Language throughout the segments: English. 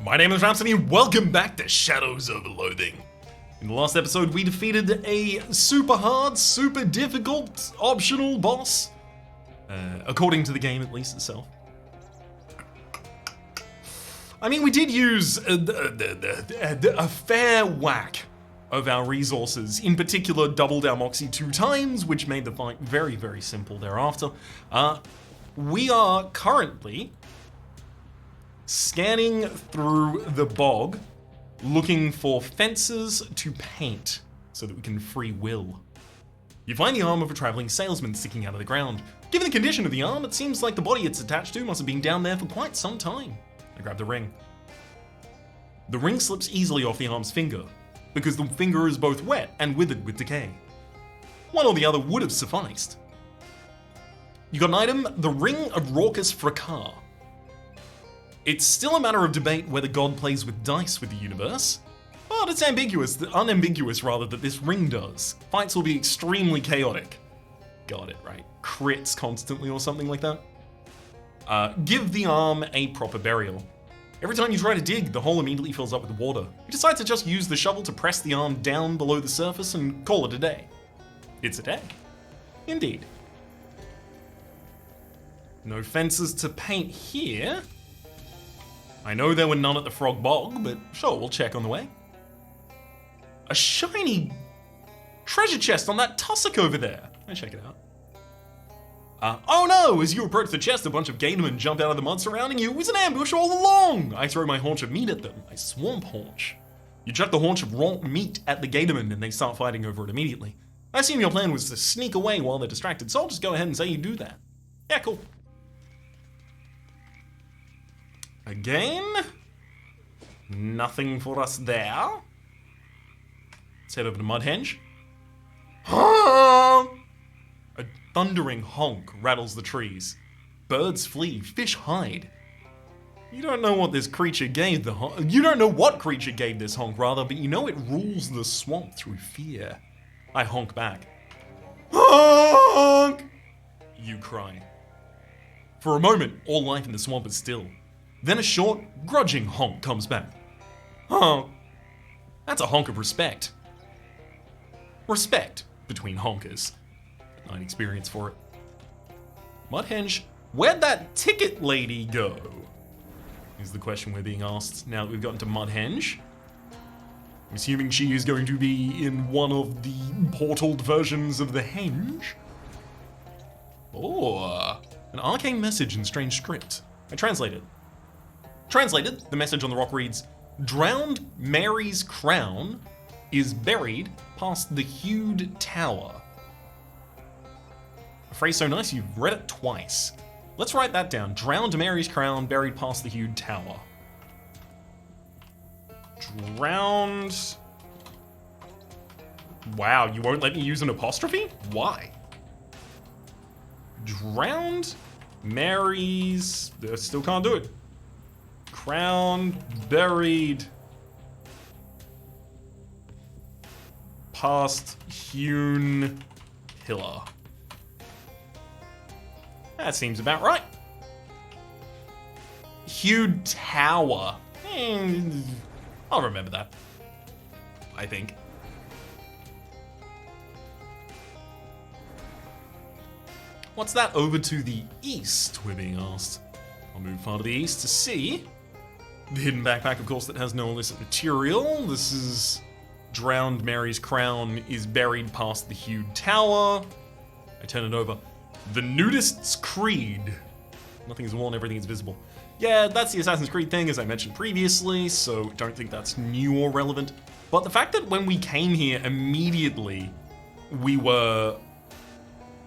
My name is Rhapsody and welcome back to Shadows of Loathing. In the last episode we defeated a super hard, super difficult, optional boss. According to the game at least itself. I mean, we did use a fair whack of our resources, in particular double down Moxie 2 times, which made the fight very, very simple thereafter. We are currently scanning through the bog, looking for fences to paint so that we can free will. You find the arm of a traveling salesman sticking out of the ground. Given the condition of the arm, it seems like the body it's attached to must have been down there for quite some time. I grab the ring. The ring slips easily off the arm's finger, because the finger is both wet and withered with decay. One or the other would have sufficed. You got an item, the Ring of Raucous Fracas. It's still a matter of debate whether God plays with dice with the universe, but it's unambiguous rather that this ring does. Fights will be extremely chaotic. Got it, right? Crits constantly or something like that. Give the arm a proper burial. Every time you try to dig, the hole immediately fills up with water. You decide to just use the shovel to press the arm down below the surface and call it a day. It's a day. Indeed. No fences to paint here. I know there were none at the Frog Bog, but sure, we'll check on the way. A shiny treasure chest on that tussock over there. I'll check it out. Oh no! As you approach the chest, a bunch of gatormen jump out of the mud surrounding you. It was an ambush all along! I throw my haunch of meat at them, my swamp haunch. You chuck the haunch of raw meat at the gatormen and they start fighting over it immediately. I assume your plan was to sneak away while they're distracted, so I'll just go ahead and say you do that. Yeah, cool. Again, nothing for us there. Let's head over to Mudhenge. A thundering honk rattles the trees. Birds flee, fish hide. You don't know what this creature gave the honk. You don't know what creature gave this honk, rather, but you know it rules the swamp through fear. I honk back. Honk! You cry. For a moment, all life in the swamp is still. Then a short, grudging honk comes back. Honk. That's a honk of respect. Respect between honkers. I'd experience for it. Mudhenge, where'd that ticket lady go? Is the question we're being asked now that we've gotten to Mudhenge. I'm assuming she is going to be in one of the portaled versions of the henge. Oh, an arcane message in strange script. I translate it. Translated, the message on the rock reads, "Drowned Mary's crown is buried past the hewed tower." A phrase so nice you've read it twice. Let's write that down. Drowned Mary's crown buried past the hewed tower. Drowned... Wow, you won't let me use an apostrophe? Why? Drowned Mary's... Still can't do it. Crown buried past hewn pillar. That seems about right. Hewed tower. I'll remember that. I think. What's that over to the east, we're being asked. I'll move far to the east to see. The hidden backpack, of course, that has no illicit material. This is Drowned Mary's crown is buried past the hewed tower. I turn it over. The Nudist's Creed. Nothing is worn, everything is visible. Yeah, that's the Assassin's Creed thing, as I mentioned previously, so don't think that's new or relevant. But the fact that when we came here, immediately we were,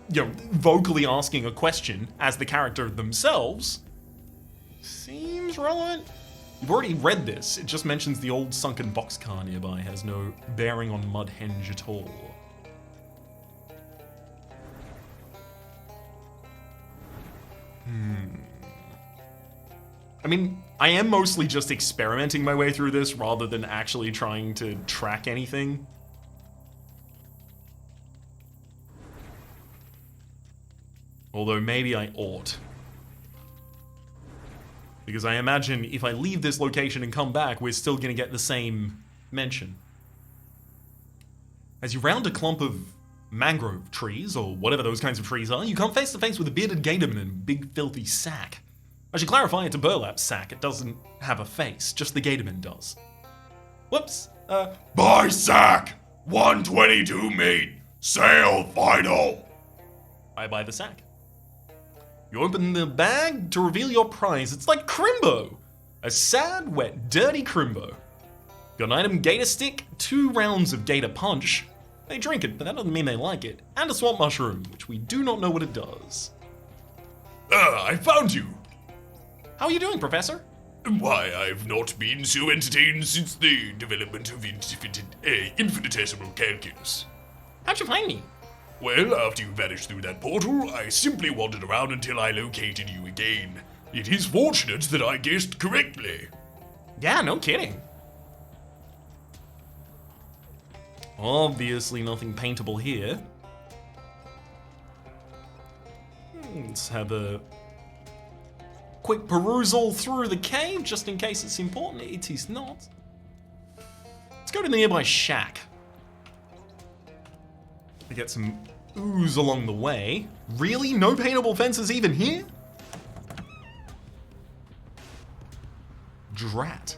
vocally asking a question as the character themselves seems relevant. You've already read this. It just mentions the old sunken boxcar nearby. It has no bearing on Mudhenge at all. I mean, I am mostly just experimenting my way through this rather than actually trying to track anything. Although maybe I ought. Because I imagine if I leave this location and come back, we're still going to get the same mention. As you round a clump of mangrove trees, or whatever those kinds of trees are, you come face to face with a bearded gatorman in a big filthy sack. I should clarify, it's a burlap sack. It doesn't have a face, just the gatorman does. Whoops. Buy sack! 122 meat! Sale final! I buy the sack. You open the bag to reveal your prize. It's like Crimbo! A sad, wet, dirty Crimbo. Got an item Gator Stick, 2 rounds of Gator Punch. They drink it, but that doesn't mean they like it. And a Swamp Mushroom, which we do not know what it does. I found you! How are you doing, Professor? Why, I've not been so entertained since the development of infinitesimal calculus. How'd you find me? Well, after you vanished through that portal, I simply wandered around until I located you again. It is fortunate that I guessed correctly. Yeah, no kidding. Obviously nothing paintable here. Let's have a quick perusal through the cave, just in case it's important. It is not. Let's go to the nearby shack. We get some ooze along the way. Really? No paintable fences even here? Drat.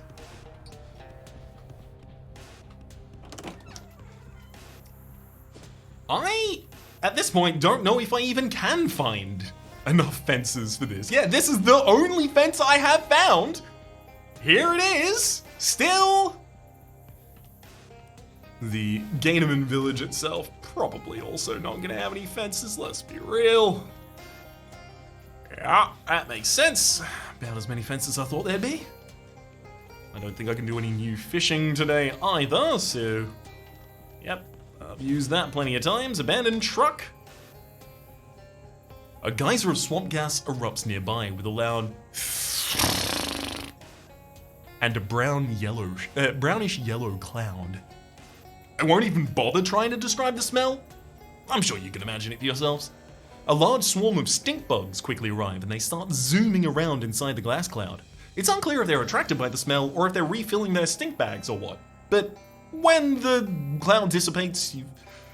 I, at this point, don't know if I even can find enough fences for this. Yeah, this is the only fence I have found. Here it is. Still. The Gatorman village itself probably also not going to have any fences, let's be real. Yeah, that makes sense. About as many fences as I thought there'd be. I don't think I can do any new fishing today either, so... Yep, I've used that plenty of times. Abandoned truck. A geyser of swamp gas erupts nearby with a loud... and a brownish yellow cloud. I won't even bother trying to describe the smell. I'm sure you can imagine it for yourselves. A large swarm of stink bugs quickly arrive and they start zooming around inside the glass cloud. It's unclear if they're attracted by the smell or if they're refilling their stink bags or what. But when the cloud dissipates,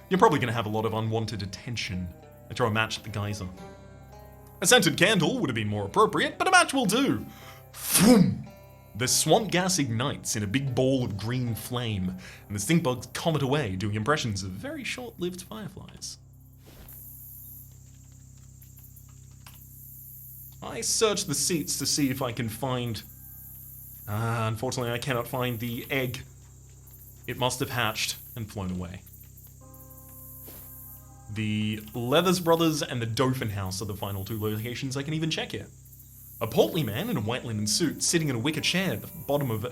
you're probably going to have a lot of unwanted attention. I throw a match at the geyser. A scented candle would have been more appropriate, but a match will do. Vroom! The swamp gas ignites in a big ball of green flame, and the stink bugs comet away, doing impressions of very short-lived fireflies. I search the seats to see if I can find... unfortunately, I cannot find the egg. It must have hatched and flown away. The Leathers Brothers and the Dauphin House are the final 2 locations I can even check here. A portly man in a white linen suit, sitting in a wicker chair at the bottom of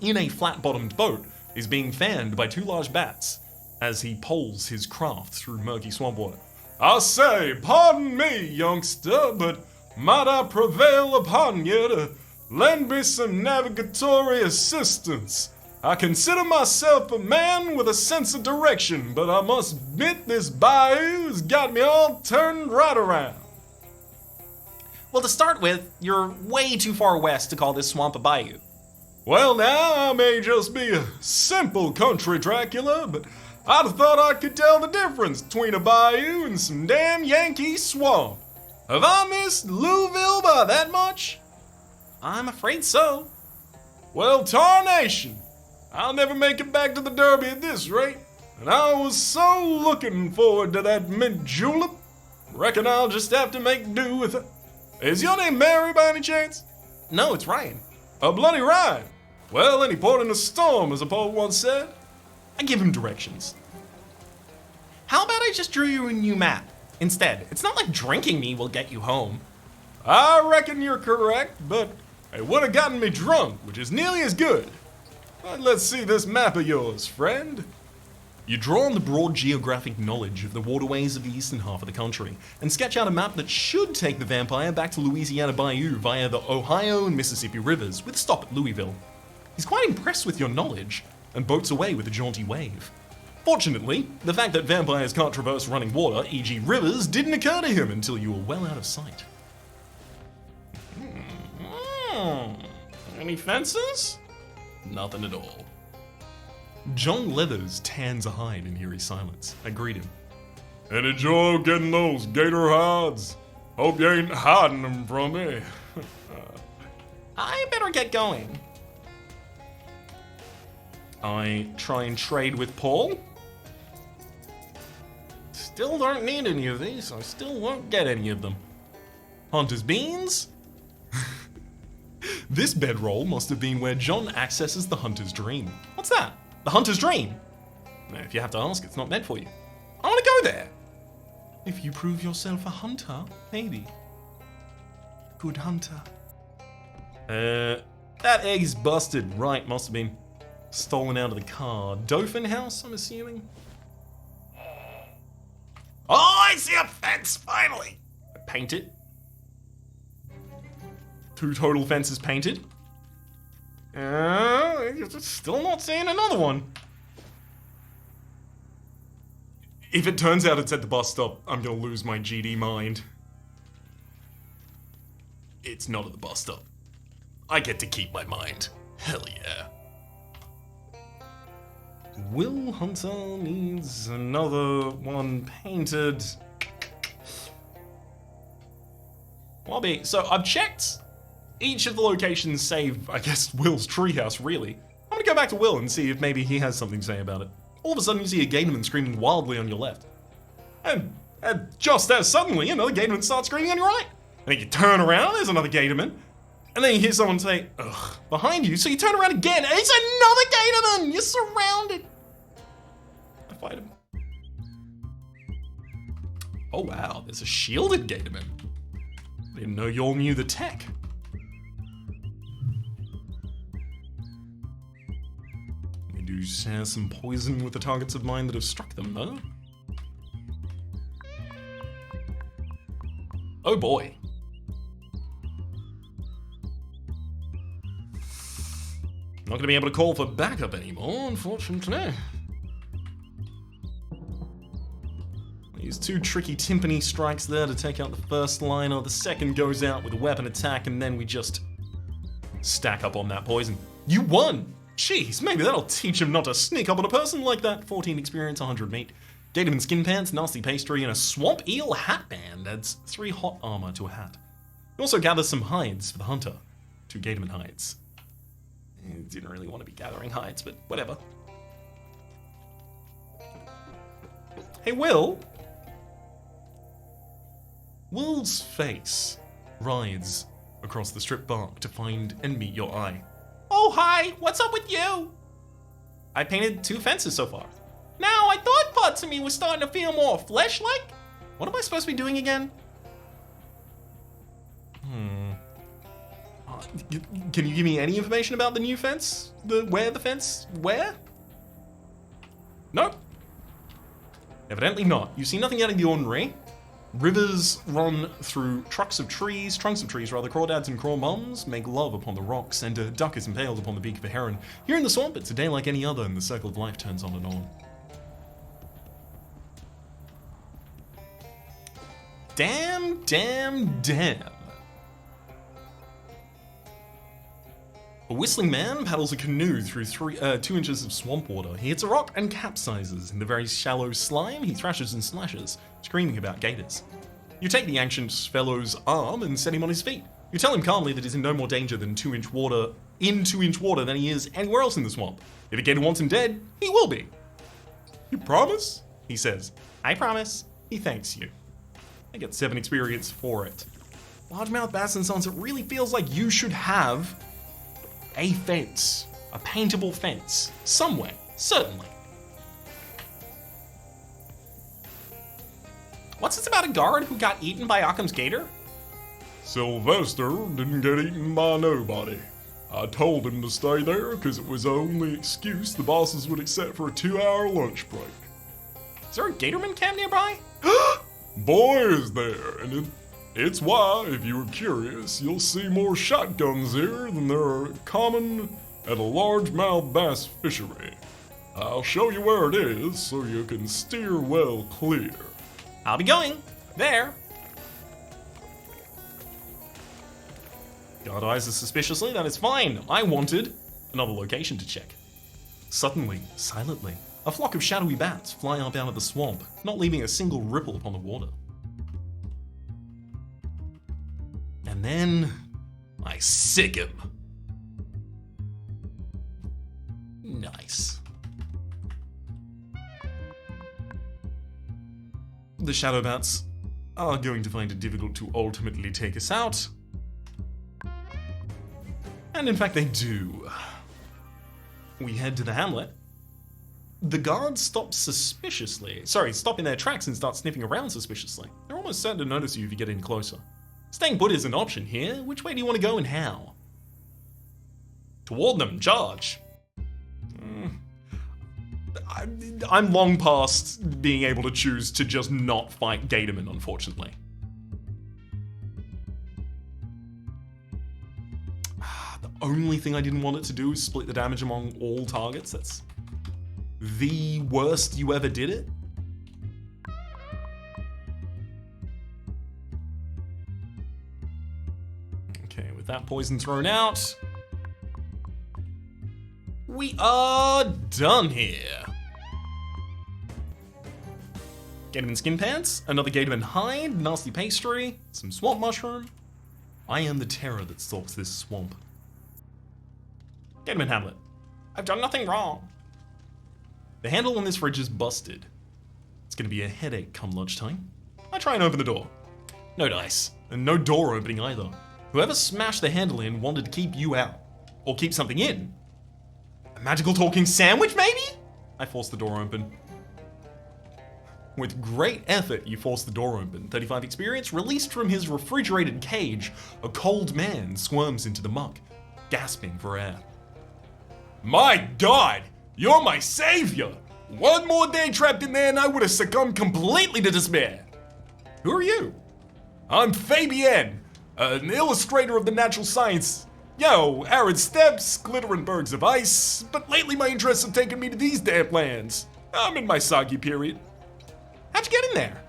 in a flat-bottomed boat, is being fanned by 2 large bats as he poles his craft through murky swamp water. I say, pardon me, youngster, but might I prevail upon you to lend me some navigatory assistance? I consider myself a man with a sense of direction, but I must admit this bayou has got me all turned right around. Well, to start with, you're way too far west to call this swamp a bayou. Well, now, I may just be a simple country Dracula, but I'd have thought I could tell the difference between a bayou and some damn Yankee swamp. Have I missed Louisville by that much? I'm afraid so. Well, tarnation! I'll never make it back to the Derby at this rate, and I was so looking forward to that mint julep. Reckon I'll just have to make do with it. Is your name Mary by any chance? No, it's Ryan. A bloody Ryan. Well, any port in a storm, as a poet once said. I give him directions. How about I just drew you a new map instead? It's not like drinking me will get you home. I reckon you're correct, but it would have gotten me drunk, which is nearly as good. But let's see this map of yours, friend. You draw on the broad geographic knowledge of the waterways of the eastern half of the country, and sketch out a map that should take the vampire back to Louisiana Bayou via the Ohio and Mississippi rivers, with a stop at Louisville. He's quite impressed with your knowledge, and boats away with a jaunty wave. Fortunately, the fact that vampires can't traverse running water, e.g. rivers, didn't occur to him until you were well out of sight. Any fences? Nothing at all. John Leathers tans a hide in eerie silence. I greet him. Any joy getting those gator hides? Hope you ain't hiding them from me. I better get going. I try and trade with Paul. Still don't need any of these. I still won't get any of them. Hunter's beans? This bedroll must have been where John accesses the Hunter's dream. What's that? The Hunter's dream? If you have to ask, it's not meant for you. I want to go there. If you prove yourself a hunter, maybe. Good hunter. That egg's busted. Right, must have been stolen out of the car. Dauphin house, I'm assuming. Oh, I see a fence, finally! Paint it. 2 total fences painted. Still not seeing another one. If it turns out it's at the bus stop, I'm gonna lose my GD mind. It's not at the bus stop. I get to keep my mind. Hell yeah. Will Hunter needs another one painted. Wobby, so I've checked each of the locations save, I guess, Will's treehouse, really. I'm gonna go back to Will and see if maybe he has something to say about it. All of a sudden you see a Gatorman screaming wildly on your left. And just as suddenly, another Gatorman starts screaming on your right. And then you turn around, there's another Gatorman. And then you hear someone say, ugh, behind you. So you turn around again, and it's another Gatorman! You're surrounded. I fight him. Oh wow, there's a shielded Gatorman. Didn't know you all knew the tech. They do share some poison with the targets of mine that have struck them, though. Oh boy. Not gonna be able to call for backup anymore, unfortunately. Use 2 tricky timpani strikes there to take out the first liner. The second goes out with a weapon attack, and then we just stack up on that poison. You won! Jeez, maybe that'll teach him not to sneak up on a person like that. 14 experience, 100 meat. Gatorman skin pants, nasty pastry, and a swamp eel hat band adds 3 hot armor to a hat. You also gather some hides for the hunter. 2 Gatorman hides. Didn't really want to be gathering hides, but whatever. Hey, Will? Will's face rides across the stripped bark to find and meet your eye. Oh, hi! What's up with you? I painted 2 fences so far. Now, I thought parts of me were starting to feel more flesh-like. What am I supposed to be doing again? Can you give me any information about the new fence? Where the fence? Where? Nope. Evidently not. You see nothing out of the ordinary. Rivers run through trunks of trees, crawdads and crawmoms make love upon the rocks, and a duck is impaled upon the beak of a heron. Here in the swamp, it's a day like any other, and the circle of life turns on and on. Damn, damn, damn. A whistling man paddles a canoe through 2 inches of swamp water. He hits a rock and capsizes. In the very shallow slime, he thrashes and slashes, screaming about gators. You take the ancient fellow's arm and set him on his feet. You tell him calmly that he's in no more danger than 2-inch water than he is anywhere else in the swamp. If a gator wants him dead, he will be. You promise? He says. I promise. He thanks you. I get 7 experience for it. Largemouth bass and sons, it really feels like you should have a fence, a paintable fence, somewhere, certainly. What's this about a guard who got eaten by Occam's gator? Sylvester didn't get eaten by nobody. I told him to stay there because it was the only excuse the bosses would accept for a 2-hour lunch break. Is there a Gatorman camp nearby? Boy, is there, and it's why, if you were curious, you'll see more shotguns here than there are common at a largemouth bass fishery. I'll show you where it is so you can steer well clear. I'll be going there. Guard eyes us suspiciously, that is fine. I wanted another location to check. Suddenly, silently, a flock of shadowy bats fly up out of the swamp, not leaving a single ripple upon the water. And then I sick him. Nice. The shadow bats are going to find it difficult to ultimately take us out. And in fact they do. We head to the hamlet. The guards stop in their tracks and start sniffing around suspiciously. They're almost certain to notice you if you get in closer. Staying put is an option here. Which way do you want to go and how? Toward them, charge. I'm long past being able to choose to just not fight Gatorman, unfortunately. The only thing I didn't want it to do is split the damage among all targets. That's the worst you ever did it. Okay, with that poison thrown out, we are done here. Gatorman skin pants, another Gatorman hide, nasty pastry, some swamp mushroom. I am the terror that stalks this swamp. Gatorman hamlet. I've done nothing wrong. The handle on this fridge is busted. It's gonna be a headache come lunchtime. I try and open the door. No dice, and no door opening either. Whoever smashed the handle in wanted to keep you out. Or keep something in. A magical talking sandwich, maybe? I force the door open. With great effort, you force the door open. 35 experience, released from his refrigerated cage, a cold man squirms into the muck, gasping for air. My God! You're my savior! One more day trapped in there and I would have succumbed completely to despair. Who are you? I'm Fabian, an illustrator of the natural science. Yo, arid steppes, glittering bergs of ice, but lately my interests have taken me to these damp lands. I'm in my soggy period. How'd you get in there?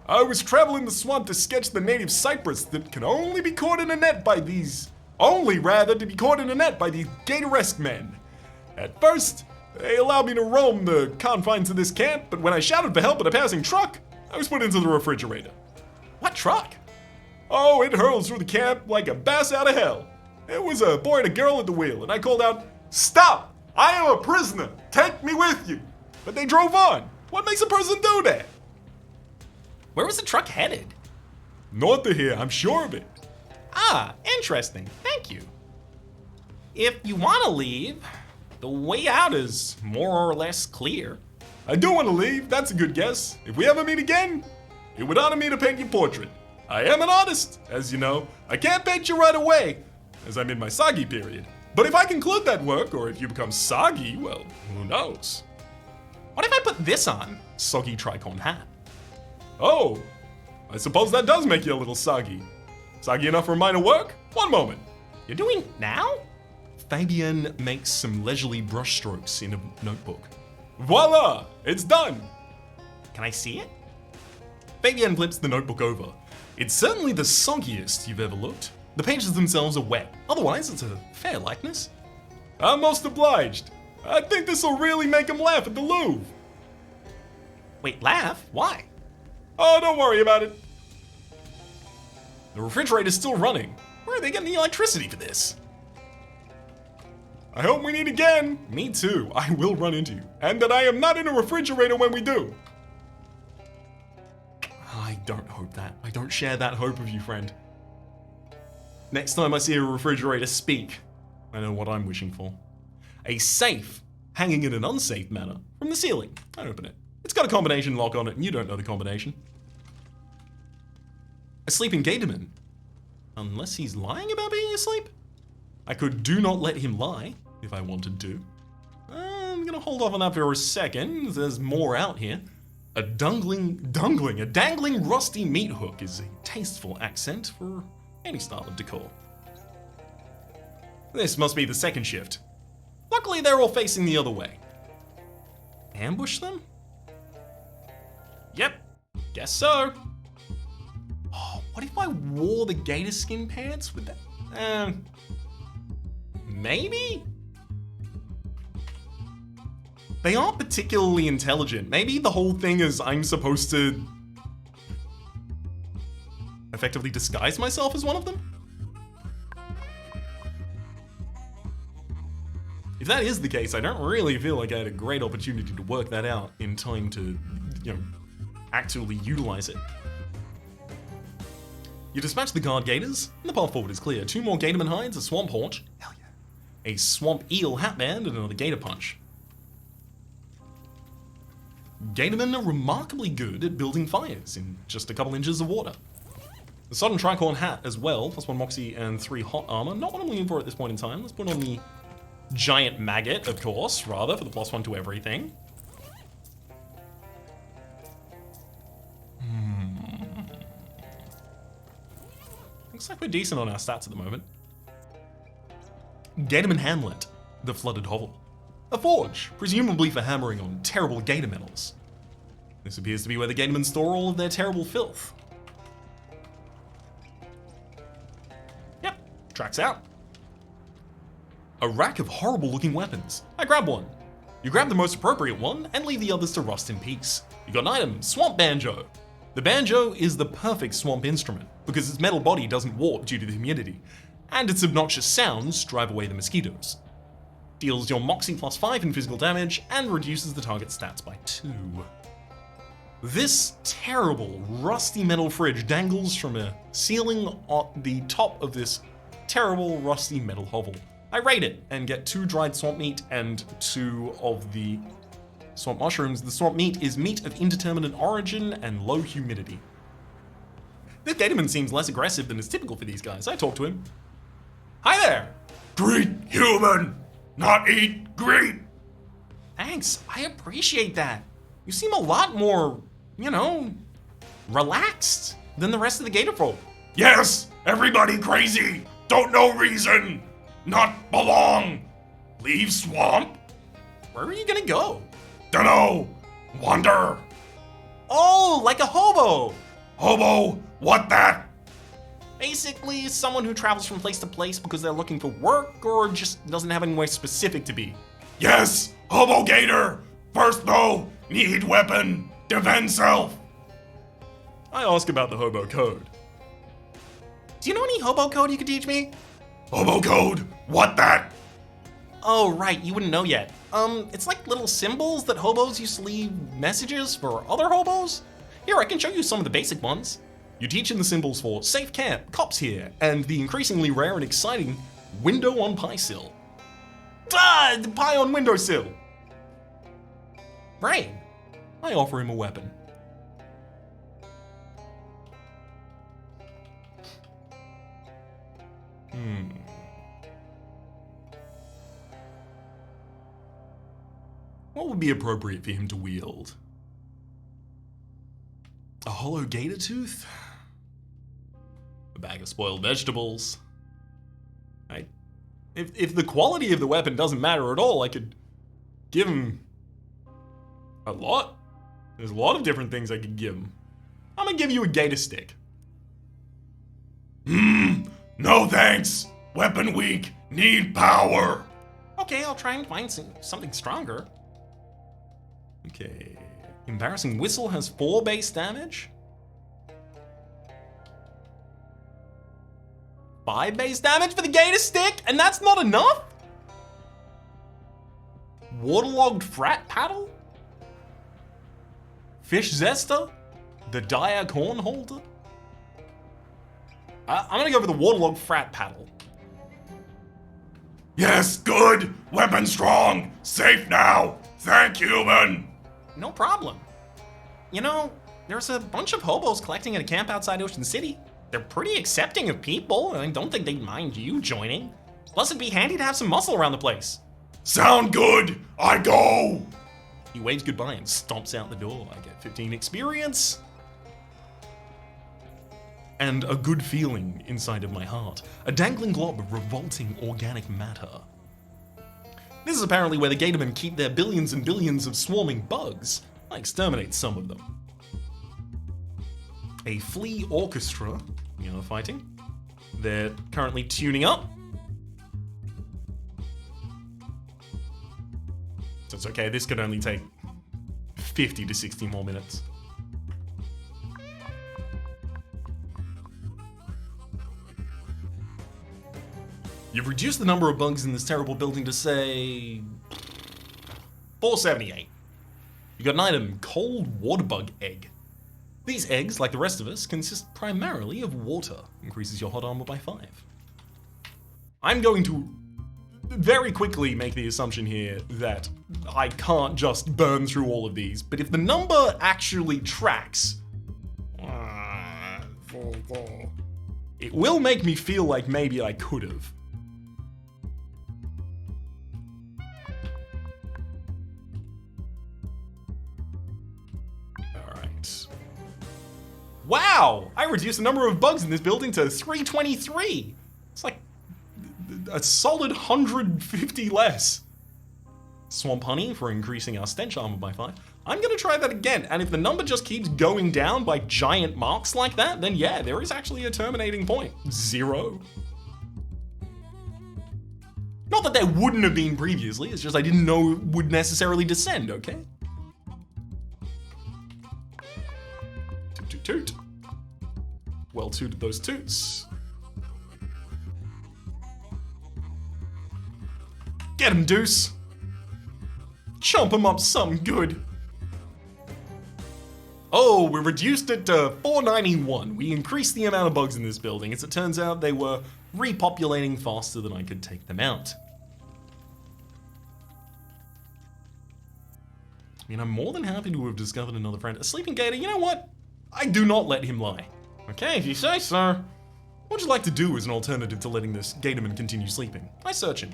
I was traveling the swamp to sketch the native cypress that can only be caught in a net by these... to be caught in a net by these Gatoresque men. At first, they allowed me to roam the confines of this camp, but when I shouted for help at a passing truck, I was put into the refrigerator. What truck? Oh, it hurls through the camp like a bass out of hell. There was a boy and a girl at the wheel, and I called out, "Stop! I am a prisoner! Take me with you!" But they drove on. What makes a person do that? Where was the truck headed? North of here, I'm sure of it. Ah, interesting. Thank you. If you want to leave, the way out is more or less clear. I do want to leave, that's a good guess. If we ever meet again, it would honor me to paint your portrait. I am an artist, as you know. I can't paint you right away, as I'm in my soggy period. But if I conclude that work, or if you become soggy, well, who knows? What if I put this on? Soggy tricorn hat. Oh, I suppose that does make you a little soggy. Soggy enough for mine to work? One moment. You're doing now? Fabian makes some leisurely brushstrokes in a notebook. Voila! It's done! Can I see it? Fabian flips the notebook over. It's certainly the soggiest you've ever looked. The pages themselves are wet. Otherwise, it's a fair likeness. I'm most obliged. I think this'll really make him laugh at the Louvre. Wait, laugh? Why? Oh, don't worry about it. The refrigerator's still running. Where are they getting the electricity for this? I hope we meet again. Me too. I will run into you. And that I am not in a refrigerator when we do. I don't hope that. I don't share that hope of you, friend. Next time I see a refrigerator speak, I know what I'm wishing for. A safe hanging in an unsafe manner from the ceiling. I open it. It's got a combination lock on it, and you don't know the combination. A sleeping Gatorman. Unless he's lying about being asleep? I could do not let him lie, if I wanted to. I'm gonna hold off on that for a second. There's more out here. A dangling rusty meat hook is a tasteful accent for any style of decor. This must be the second shift. Luckily, they're all facing the other way. Ambush them? Yep, guess so. Oh, what if I wore the gator skin pants with that? Maybe? They aren't particularly intelligent. Maybe the whole thing is I'm supposed to effectively disguise myself as one of them? If that is the case, I don't really feel like I had a great opportunity to work that out in time to, actually utilize it. You dispatch the guard gators, and the path forward is clear. 2 more gatorman hides, a swamp haunch, hell yeah, a swamp eel hatband, and another gator punch. Gatormen are remarkably good at building fires in just a couple inches of water. The sodden tricorn hat as well, +1 moxie and 3 hot armor. Not what I'm looking for at this point in time. Let's put on the giant maggot, of course, rather, for the +1 to everything. Looks like we're decent on our stats at the moment. Gatorman Hamlet, the flooded hovel. A forge, presumably for hammering on terrible gator metals. This appears to be where the gatormen store all of their terrible filth. Yep, tracks out. A rack of horrible looking weapons. I grab one. You grab the most appropriate one and leave the others to rust in peace. You got an item, Swamp Banjo. The banjo is the perfect swamp instrument because its metal body doesn't warp due to the humidity, and its obnoxious sounds drive away the mosquitoes. Deals your moxie +5 in physical damage and reduces the target's stats by 2. This terrible rusty metal fridge dangles from a ceiling at the top of this terrible rusty metal hovel. I raid it and get 2 dried swamp meat and 2 of the swamp mushrooms. The swamp meat is meat of indeterminate origin and low humidity. This gatorman seems less aggressive than is typical for these guys. I talk to him. Hi there! Greet human, not eat, greet! Thanks, I appreciate that. You seem a lot more, relaxed than the rest of the gator folk. Yes, everybody crazy, don't know reason, not belong. Leave swamp? Where are you gonna go? Dunno, wander. Oh, like a hobo! Hobo, what that? Basically, someone who travels from place to place because they're looking for work or just doesn't have anywhere specific to be. Yes, Hobo Gator. First though, need weapon, defend self. I ask about the hobo code. Do you know any hobo code you could teach me? Hobo code, what that? Oh, right, you wouldn't know yet. It's like little symbols that hobos used to leave messages for other hobos. Here, I can show you some of the basic ones. You teach in the symbols for safe camp, cops here, and the increasingly rare and exciting window on pie sill. Ah, the pie on windowsill. Right. I offer him a weapon. What would be appropriate for him to wield? A hollow gator tooth? A bag of spoiled vegetables? If the quality of the weapon doesn't matter at all, I could give him a lot. There's a lot of different things I could give him. I'm gonna give you a gator stick. No thanks. Weapon weak, need power. Okay, I'll try and find something stronger. Okay. Embarrassing Whistle has 4 base damage. 5 base damage for the gator stick, and that's not enough? Waterlogged Frat Paddle? Fish Zester? The Diag Horn Holder? I'm gonna go for the Waterlogged Frat Paddle. Yes, good. Weapon strong. Safe now. Thank you, man. No problem. There's a bunch of hobos collecting at a camp outside Ocean City. They're pretty accepting of people, and I don't think they'd mind you joining. Plus, it'd be handy to have some muscle around the place. Sound good. I go. He waves goodbye and stomps out the door. I get 15 experience. And a good feeling inside of my heart. A dangling glob of revolting organic matter. This is apparently where the gatormen keep their billions and billions of swarming bugs. I exterminate some of them. A flea orchestra, fighting. They're currently tuning up. So it's okay, this could only take 50 to 60 more minutes. You've reduced the number of bugs in this terrible building to, say, 478. You got an item, cold water bug egg. These eggs, like the rest of us, consist primarily of water. Increases your hot armor by 5. I'm going to very quickly make the assumption here that I can't just burn through all of these, but if the number actually tracks, it will make me feel like maybe I could have. Wow! I reduced the number of bugs in this building to 323. It's like a solid 150 less. Swamp honey for increasing our stench armor by 5. I'm gonna try that again, and if the number just keeps going down by giant marks like that, then yeah, there is actually a terminating point. 0. Not that there wouldn't have been previously, it's just I didn't know it would necessarily descend, okay? Toot toot. Well tooted those toots. Get him, Deuce. Chomp him up something good. Oh, we reduced it to 491. We increased the amount of bugs in this building. As it turns out, they were repopulating faster than I could take them out. I mean, I'm more than happy to have discovered another friend. A sleeping gator, you know what? I do not let him lie. Okay, if you say so. What would you like to do as an alternative to letting this gatorman continue sleeping? I search him.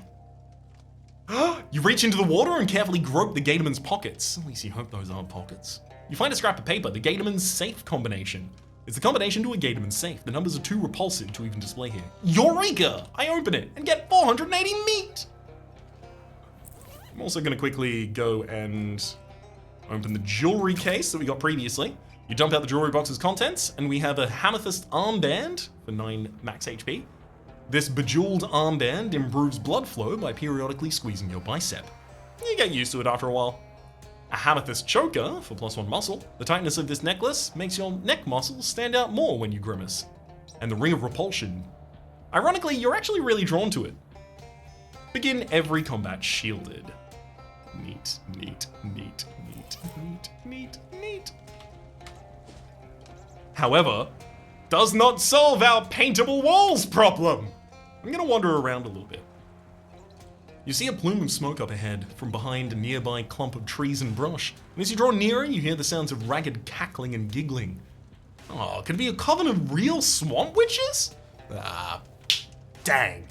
You reach into the water and carefully grope the gatorman's pockets. At least you hope those aren't pockets. You find a scrap of paper, the gatorman's safe combination. It's the combination to a gatorman's safe. The numbers are too repulsive to even display here. Eureka! I open it and get 480 meat! I'm also gonna quickly go and open the jewelry case that we got previously. You dump out the jewelry box's contents, and we have a amethyst armband for 9 max HP. This bejeweled armband improves blood flow by periodically squeezing your bicep. You get used to it after a while. A amethyst choker for +1 muscle. The tightness of this necklace makes your neck muscles stand out more when you grimace. And the ring of repulsion. Ironically, you're actually really drawn to it. Begin every combat shielded. Neat, neat, neat, neat, neat, neat, neat. However, does not solve our paintable walls problem. I'm gonna wander around a little bit. You see a plume of smoke up ahead from behind a nearby clump of trees and brush. And as you draw nearer, you hear the sounds of ragged cackling and giggling. Oh, could it be a coven of real swamp witches? Ah, dang.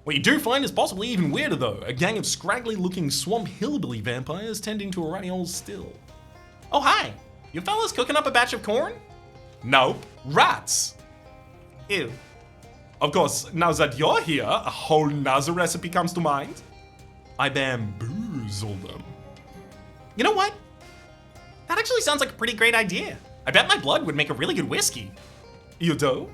What you do find is possibly even weirder though. A gang of scraggly looking swamp hillbilly vampires tending to a ratty old still. Oh hi, you fellas cooking up a batch of corn? Nope, rats. Ew. Of course, now that you're here, a whole nother recipe comes to mind. I bamboozle them. You know what? That actually sounds like a pretty great idea. I bet my blood would make a really good whiskey. You do?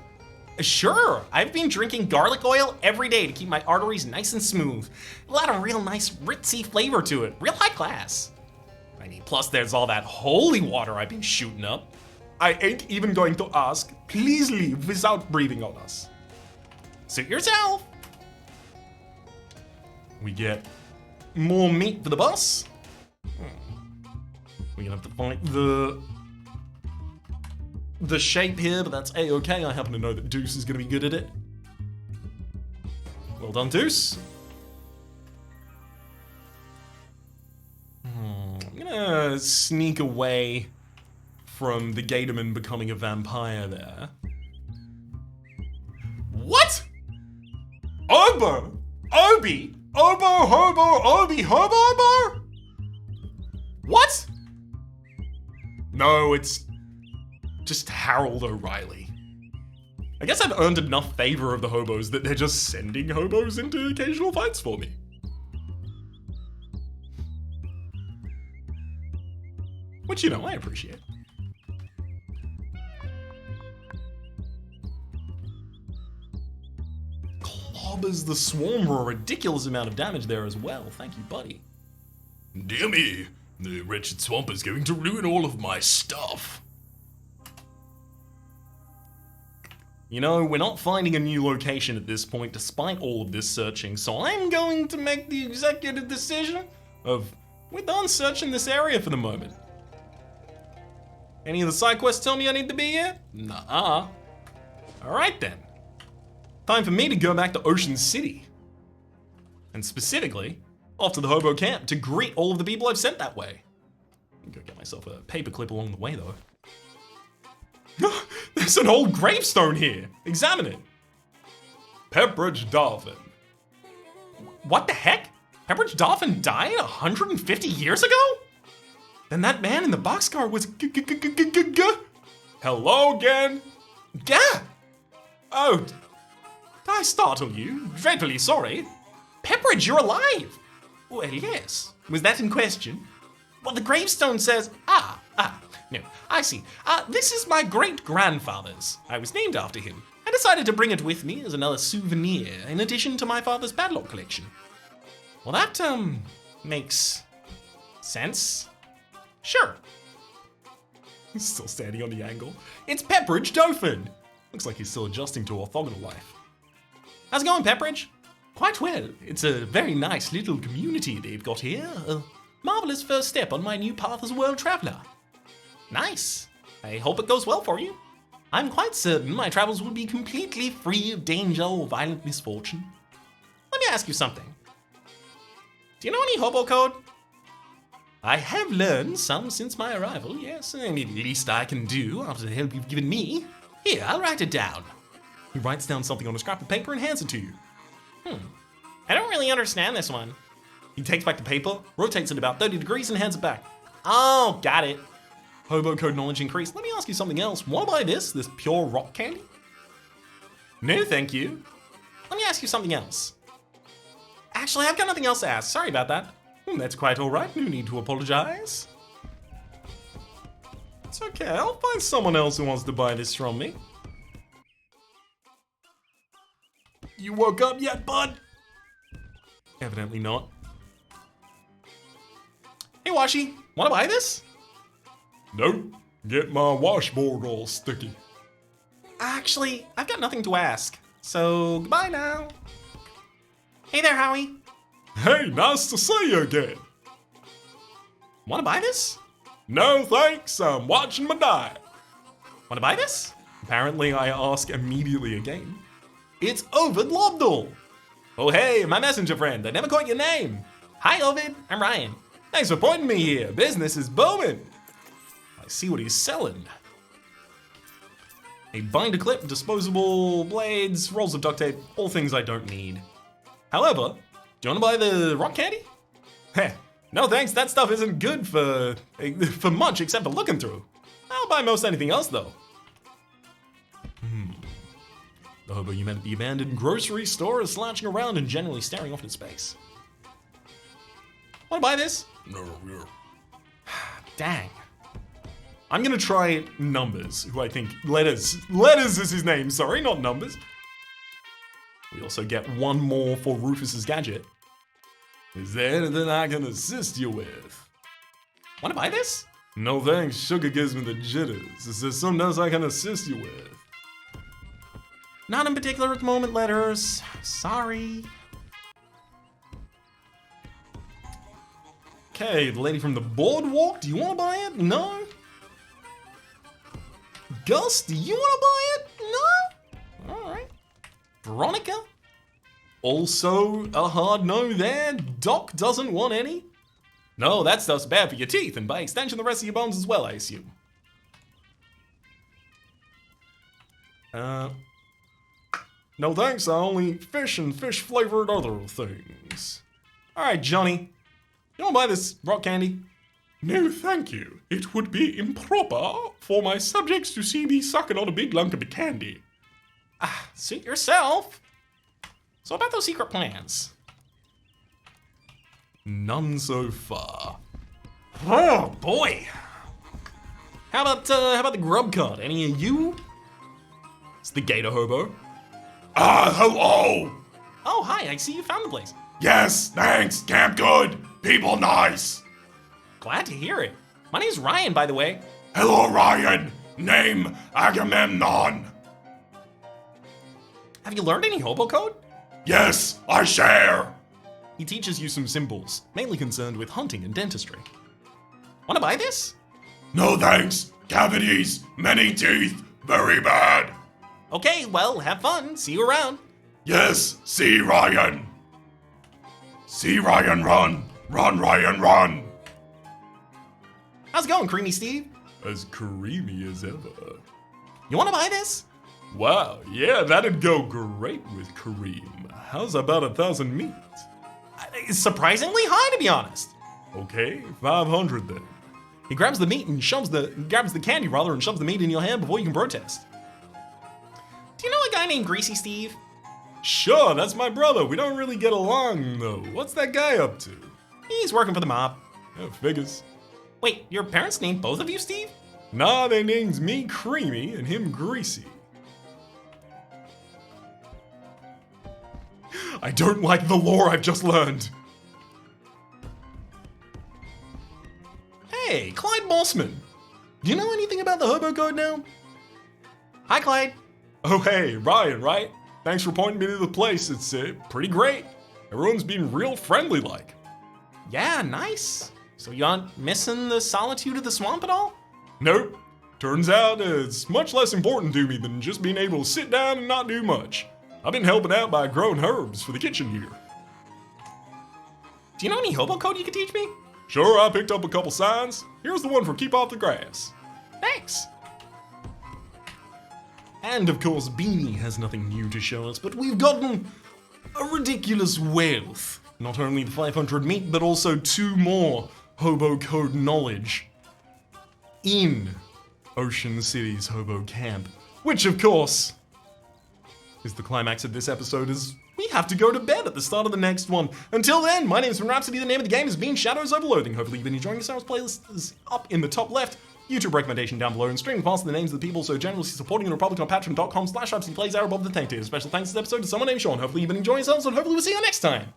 Sure, I've been drinking garlic oil every day to keep my arteries nice and smooth. It'll add a real nice ritzy flavor to it, real high class. I mean, plus there's all that holy water I've been shooting up. I ain't even going to ask. Please leave without breathing on us. Suit yourself. We get more meat for the bus. We're gonna have to find the shape here, but that's A-okay. I happen to know that Deuce is gonna be good at it. Well done, Deuce. I'm gonna sneak away from the Gatorman becoming a vampire there. What? Hobo? Obi? Obo, Hobo, Obi, Hobo, Obo? What? No, it's just Harold O'Reilly. I guess I've earned enough favor of the Hobos that they're just sending Hobos into occasional fights for me. Which, you know, I appreciate. Hoboes the Swarm for a ridiculous amount of damage there as well. Thank you, buddy. Dear me, the wretched swamp is going to ruin all of my stuff. You know, we're not finding a new location at this point despite all of this searching, so I'm going to make the executive decision of we're done searching this area for the moment. Any of the side quests tell me I need to be here? Nuh-uh. Alright then. Time for me to go back to Ocean City. And specifically, off to the Hobo camp to greet all of the people I've sent that way. I'm gonna go get myself a paperclip along the way though. There's an old gravestone here. Examine it. Pepperidge Dolphin. What the heck? Pepperidge Dolphin died 150 years ago? Then that man in the boxcar was Hello again. Gah! Oh, did I startle you? Dreadfully sorry. Pepperidge, you're alive! Well, yes. Was that in question? Well, the gravestone says, no, I see. This is my great-grandfather's. I was named after him. I decided to bring it with me as another souvenir, in addition to my father's padlock collection. Well, that, makes sense. Sure. He's still standing on the angle. It's Pepperidge Dolphin! Looks like he's still adjusting to orthogonal life. How's it going, Pepperidge? Quite well. It's a very nice little community they've got here. A marvelous first step on my new path as a world traveler. Nice. I hope it goes well for you. I'm quite certain my travels will be completely free of danger or violent misfortune. Let me ask you something. Do you know any Hobo code? I have learned some since my arrival, yes, and the least I can do after the help you've given me. Here, I'll write it down. He writes down something on a scrap of paper and hands it to you. I don't really understand this one. He takes back the paper, rotates it about 30 degrees and hands it back. Oh, got it. Hobo code knowledge increased. Let me ask you something else. Wanna buy this pure rock candy? No, thank you. Let me ask you something else. Actually, I've got nothing else to ask. Sorry about that. That's quite all right. No need to apologize. It's okay. I'll find someone else who wants to buy this from me. You woke up yet, bud? Evidently not. Hey, Washi. Wanna buy this? Nope. Get my washboard all sticky. Actually, I've got nothing to ask. So, goodbye now. Hey there, Howie. Hey, nice to see you again. Wanna buy this? No thanks, I'm watching my diet. Wanna buy this? Apparently, I ask immediately again. It's Ovid Lobdell. Oh, hey, my messenger friend. I never caught your name. Hi, Ovid. I'm Ryan. Thanks for pointing me here. Business is booming. I see what he's selling. A binder clip, disposable blades, rolls of duct tape, all things I don't need. However, do you want to buy the rock candy? Heh, no thanks, that stuff isn't good for much except for looking through. I'll buy most anything else though. The Hobo you met at the abandoned grocery store is slouching around and generally staring off into space. Want to buy this? No. Dang. I'm gonna try Numbers, who I think Letters is his name, sorry, not Numbers. We also get one more for Rufus's gadget. Is there anything I can assist you with? Wanna buy this? No thanks, sugar gives me the jitters. Is there something else I can assist you with? Not in particular at the moment, Letters. Sorry. Okay, the lady from the boardwalk, do you wanna buy it? No? Gus, do you wanna buy it? No? Alright. Veronica? Also a hard no there. Doc doesn't want any. No, that stuff's bad for your teeth, and by extension the rest of your bones as well, I assume. No thanks, I only eat fish and fish-flavored other things. Alright, Johnny. You wanna buy this rock candy? No, thank you. It would be improper for my subjects to see me sucking on a big lunk of the candy. Suit yourself. So about those secret plans? None so far. Oh boy. How about the grub card? Any of you? It's the Gator Hobo. Hello! Oh, hi, I see you found the place. Yes, thanks. Camp good. People nice. Glad to hear it. My name's Ryan, by the way. Hello, Ryan. Name Agamemnon. Have you learned any hobo code? Yes, I share. He teaches you some symbols, mainly concerned with hunting and dentistry. Wanna buy this? No thanks. Cavities, many teeth, very bad. Okay, well, have fun. See you around. Yes, see Ryan. See Ryan run. Run, Ryan, run. How's it going, Creamy Steve? As creamy as ever. You wanna buy this? Wow, yeah, that'd go great with Kareem. How's about 1,000 meat? It's surprisingly high, to be honest. Okay, 500 then. He grabs the meat and grabs the candy rather and shoves the meat in your hand before you can protest. Do you know a guy named Greasy Steve? Sure, that's my brother. We don't really get along though. What's that guy up to? He's working for the mob. Yeah, figures. Wait, your parents named both of you Steve? Nah, they named me Creamy and him Greasy. I don't like the lore I've just learned. Hey, Clyde Mossman. Do you know anything about the hobo code now? Hi, Clyde. Oh hey, Ryan, right? Thanks for pointing me to the place. It's pretty great. Everyone's been real friendly like. Yeah, nice. So you aren't missing the solitude of the swamp at all? Nope. Turns out it's much less important to me than just being able to sit down and not do much. I've been helping out by growing herbs for the kitchen here. Do you know any hobo code you could teach me? Sure, I picked up a couple signs. Here's the one for keep off the grass. Thanks. And of course, Beanie has nothing new to show us, but we've gotten a ridiculous wealth. Not only the 500 meat, but also 2 more hobo code knowledge in Ocean City's hobo camp. Which, of course, is the climax of this episode, is we have to go to bed at the start of the next one. Until then, my name's Rhapsody, the name of the game has been Shadows Over Loathing. Hopefully you've been enjoying the Stars playlist is up in the top left. YouTube recommendation down below, and streaming past the names of the people so generously supporting the Republic on patreon.com/RhapsodyPlays are above the thank tier. Special thanks to this episode to someone named Sean. Hopefully you've been enjoying yourselves, and hopefully we'll see you next time.